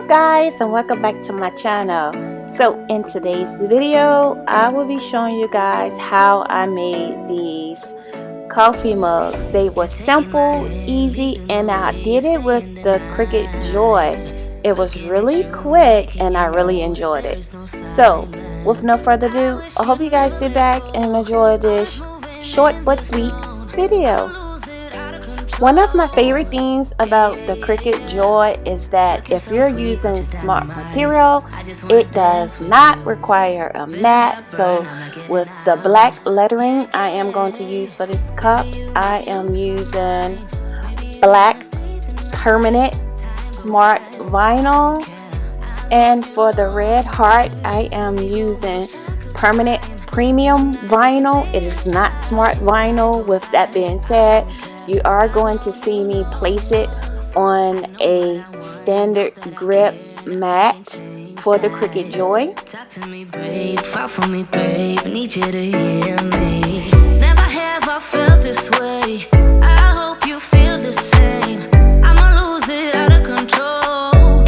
guys, and welcome back to my channel. So in today's video I will be showing you guys how I made these coffee mugs. They were simple, easy, and I did it with the Cricut Joy. It was really quick and I really enjoyed it. So with no further ado, I hope you guys sit back and enjoy this short but sweet video. One of my favorite things about the Cricut Joy is that if you're using smart material, it does not require a mat. So with the black lettering I am going to use for this cup, I am using black permanent smart vinyl, and for the red heart I am using permanent premium vinyl. It is not smart vinyl. With that being said, you are going to see me place it on a standard grip mat for the Cricut Joy. Talk to me, babe, fight for me, babe. I need you to hear me. Never have I felt this way. I hope you feel the same. I'ma lose it out of control.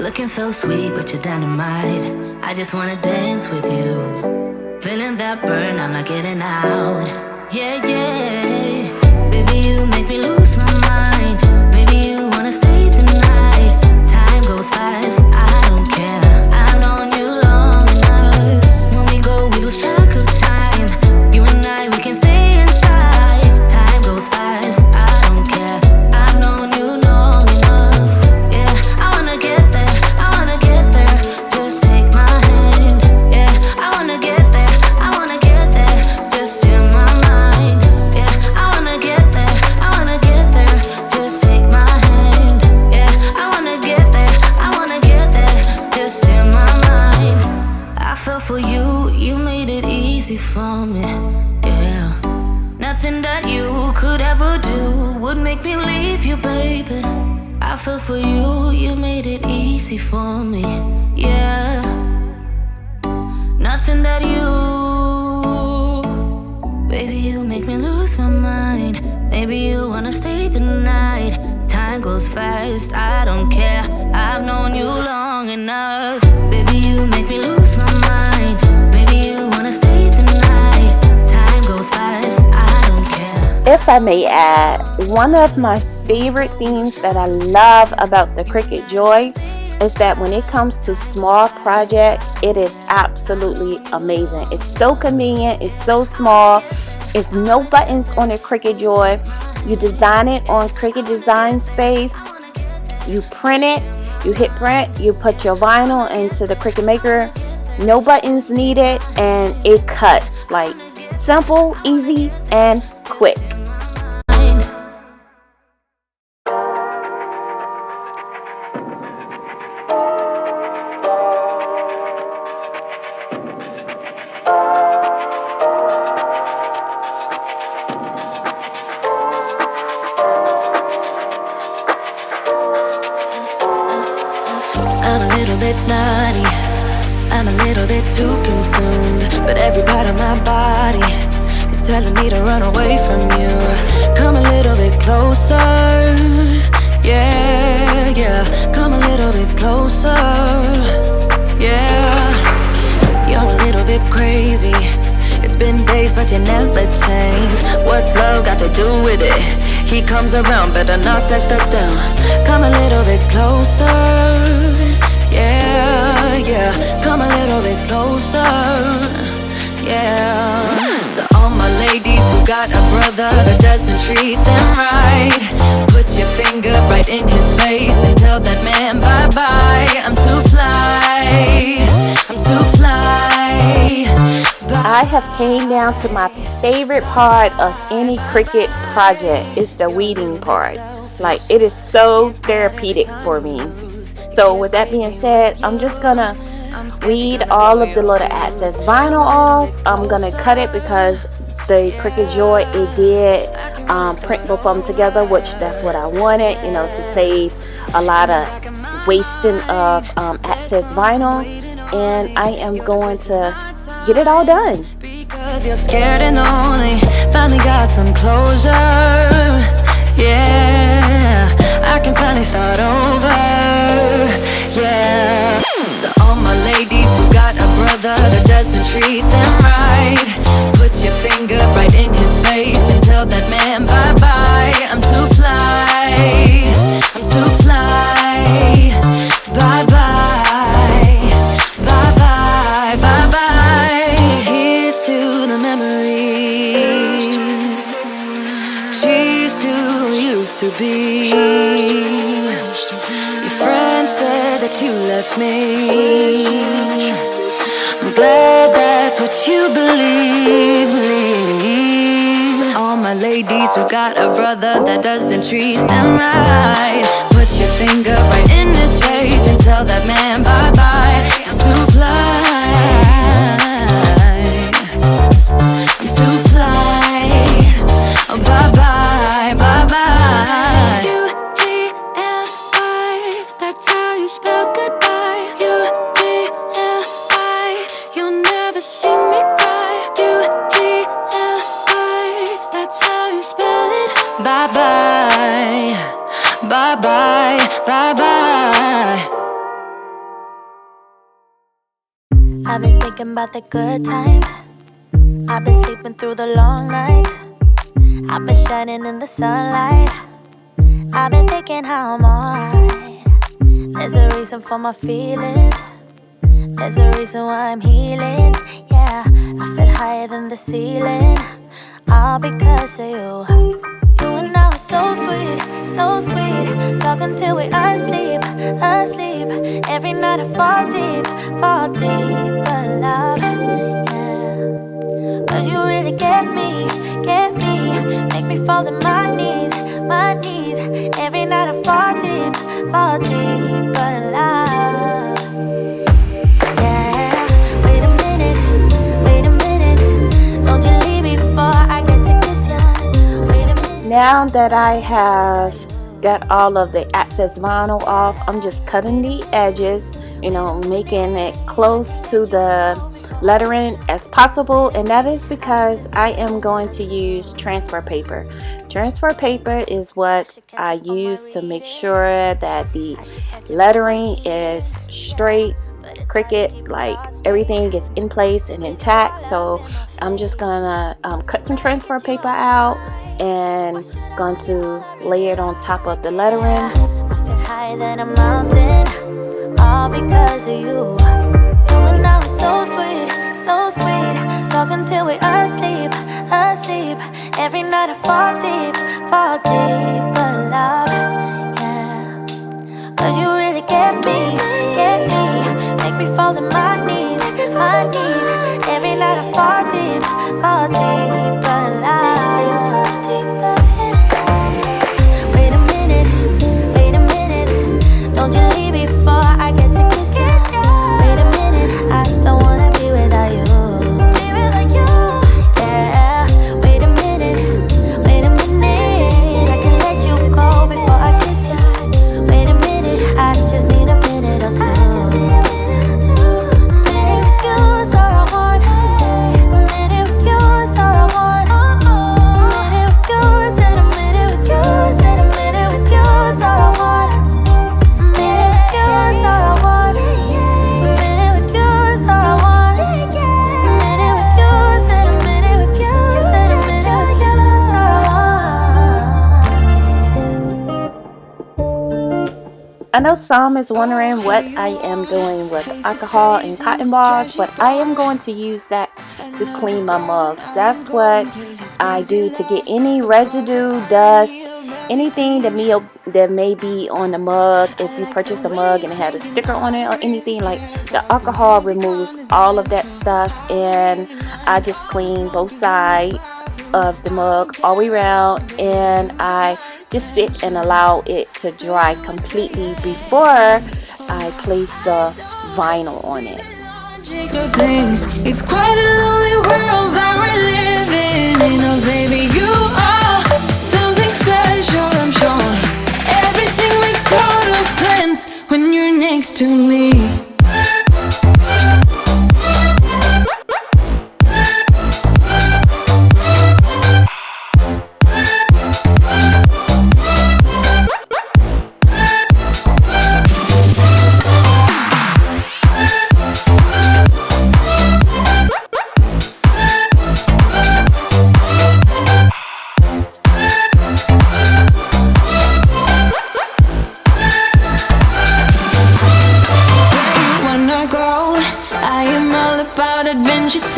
Looking so sweet, but you're dynamite. I just wanna dance with you. Feeling that burn, I'm not getting out. Yeah, yeah. Baby, you make me lose my mind. Maybe you wanna stay the night. Time goes fast, I don't care. I've known you long enough. When we go, we lose track of time. You and I, we can stay inside. Time goes fast, I don't care. I've known you long enough. Yeah, I wanna get there, I wanna get there. Just take my hand. Yeah, I wanna get there, I wanna get there. Just in my mind. For you, you made it easy for me, yeah. Nothing that you could ever do would make me leave you, baby. I feel for you, you made it easy for me, yeah. Nothing that you, baby, you make me lose my mind. Maybe you wanna stay the night. Time goes fast, I don't care. I've known you long enough. Baby, you make me lose my mind. Maybe you wanna stay the night. Time goes fast, I don't care. If I may add, one of my favorite things that I love about the Cricut Joy is that when it comes to small projects, it is absolutely amazing. It's so convenient, it's so small. It's no buttons on the Cricut Joy. You design it on Cricut Design Space. You print it. You hit print. You put your vinyl into the Cricut Maker. No buttons needed, and it cuts. Like, simple, easy, and quick. I'm a little bit naughty, I'm a little bit too consumed, but every part of my body is telling me to run away from you. Come a little bit closer, yeah, yeah. Come a little bit closer, yeah. You're a little bit crazy. It's been days but you never change. What's love got to do with it? He comes around, better knock that stuff down. Come a little bit closer, yeah, yeah. Come a little bit closer, yeah. To all my ladies who got a brother that doesn't treat them right, put your finger right in his face and tell that man bye-bye. I'm too fly, I'm too fly. I have came down to my favorite part of any Cricut project. It's the weeding part. Like, it is so therapeutic for me. So with that being said, I'm just gonna weed all of the little excess vinyl off. I'm gonna cut it because the Cricut Joy, it did print both of them together, which that's what I wanted, you know, to save a lot of wasting of excess vinyl. And I am going to get it all done. Because you're scared and lonely, finally got some closure. Yeah, I I can finally start over. Yeah. So all my ladies who got a brother that doesn't treat them right, put your finger right in his face and tell that man bye-bye. I'm too fly, I'm too fly. Bye-bye, bye-bye, bye-bye. Here's to the memories. Cheers to who used to be. Your friend said that you left me. I'm glad that's what you believe. So all my ladies who got a brother that doesn't treat them right, put your finger right in his face and tell that man bye-bye. I'm too fly, I'm too fly. Oh, bye-bye, bye-bye. U-G-L-I, that's how you spell goodbye. U-G-L-I, you'll never see me cry. U-G-L-I, that's how you spell it. Bye-bye, bye-bye, bye-bye. I've been thinking about the good times. I've been sleeping through the long nights. I've been shining in the sunlight. I've been thinking how I'm alright. There's a reason for my feelings. There's a reason why I'm healing. Yeah, I feel higher than the ceiling. All because of you. You and I were so sweet, so sweet. Talking till we asleep, asleep. Every night I fall deep, but love, yeah. Cause you really get me, make me fall to my knees, my knees. Every night I fall deep, but love, yeah. Wait a minute, don't you leave before I get to kiss ya. Wait a minute. Now that I have got all of the excess vinyl off, I'm just cutting the edges, you know, making it close to the lettering as possible, and that is because I am going to use transfer paper. Transfer paper is what I use to make sure that the lettering is straight, Cricut, like everything is in place and intact. So I'm just gonna cut some transfer paper out and going to lay it on top of the lettering. I feel higher than a mountain, all because of you. You and I were so sweet, so sweet. Talking till we asleep, asleep. Every night I fall deep, but love, yeah. Cause you really get me, make me fall to my knees, my knees. Every night I fall deep, but love. Wait a minute, don't you leave before I get to kiss you. Wait a minute, I don't wanna be without you. Yeah, wait a minute, I can let you go before I kiss you. Wait a minute, I just need a minute or two. Minute with you is all I want. Minute with you is all I want. Minute with you is a minute with you, said a minute with you is all I want. Minute with you is all I want. Minute with you is all I want. Minute with you, said a minute with you, said a minute with you is all I want. I know some is wondering what I am doing with alcohol and cotton balls, but I am going to use that to clean my mugs. That's what I do to get any residue, dust, anything that may be on the mug. If you purchase a mug and it had a sticker on it or anything, like, the alcohol removes all of that stuff, and I just clean both sides of the mug all the way around, and I just sit and allow it to dry completely before I place the vinyl on it. Things. It's quite a lonely world that we're living in. Oh baby, you are something special, I'm sure. Everything makes total sense when you're next to me.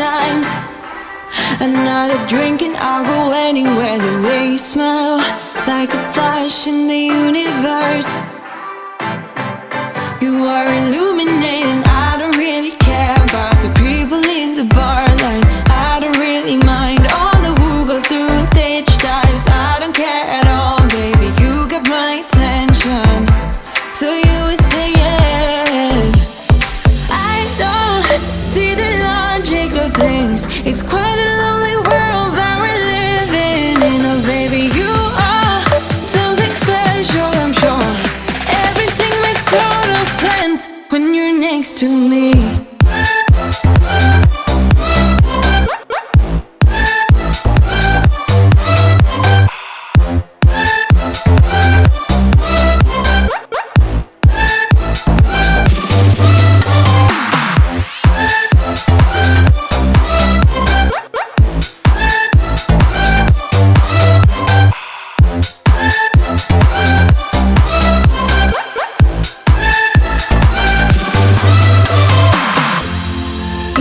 times. Another drink and I'll go anywhere. The way you smell, like a flash in the universe. You are illuminating. I don't really care about the people in the bar line. I don't really mind all the who goes doing stage dives. I don't care at all, baby. You got my attention, so you were saying I don't see the logic of things. It's quite a lonely world that we're living in. Oh baby, you are something special, I'm sure. Everything makes total sense when you're next to me.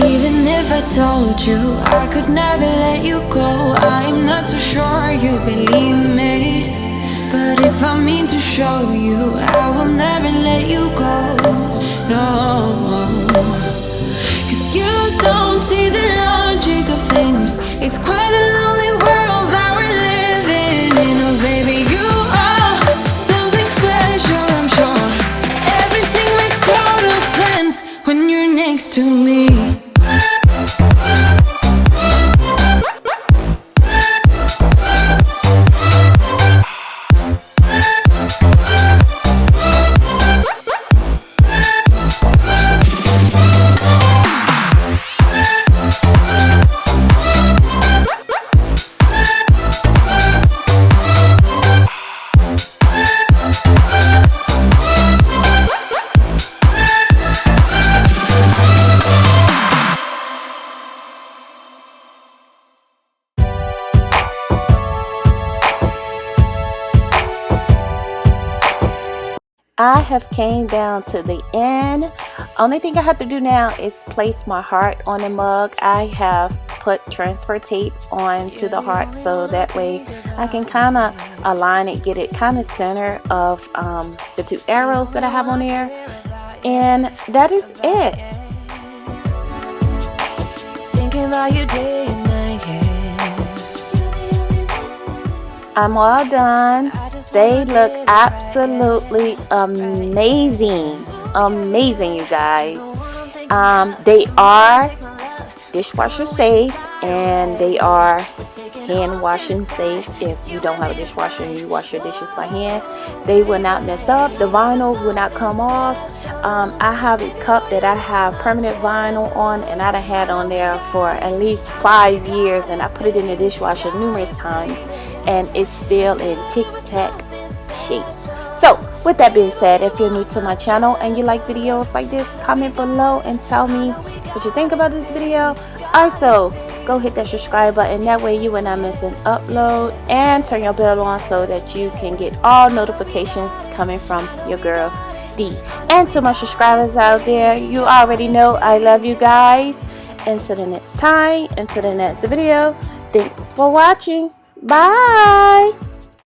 Even if I told you I could never let you go, I'm not so sure you believe me. But if I mean to show you, I will never let you go. No, 'cause you don't see the logic of things. It's quite a lonely world that we're living in. Oh baby, you are something special, I'm sure. Everything makes total sense when you're next to me. I have came down to the end. Only thing I have to do now is place my heart on the mug. I have put transfer tape onto the heart so that way I can kind of align it, get it kind of center of the two arrows that I have on there, and that is it. Thinking about you day and night, yeah. I'm all done. They look absolutely amazing. Amazing, you guys. They are dishwasher safe, and they are hand washing safe. If you don't have a dishwasher and you wash your dishes by hand, they will not mess up. The vinyl will not come off. I have a cup that I have permanent vinyl on, and I've had on there for at least 5 years, and I put it in the dishwasher numerous times, and it's still in tic-tac shape. So with that being said, if you're new to my channel and you like videos like this, comment below and tell me what you think about this video. Also, go hit that subscribe button, that way you will not miss an upload, and turn your bell on so that you can get all notifications coming from your girl D. And to my subscribers out there, you already know I love you guys. Until the next time, until the next video, thanks for watching. Bye.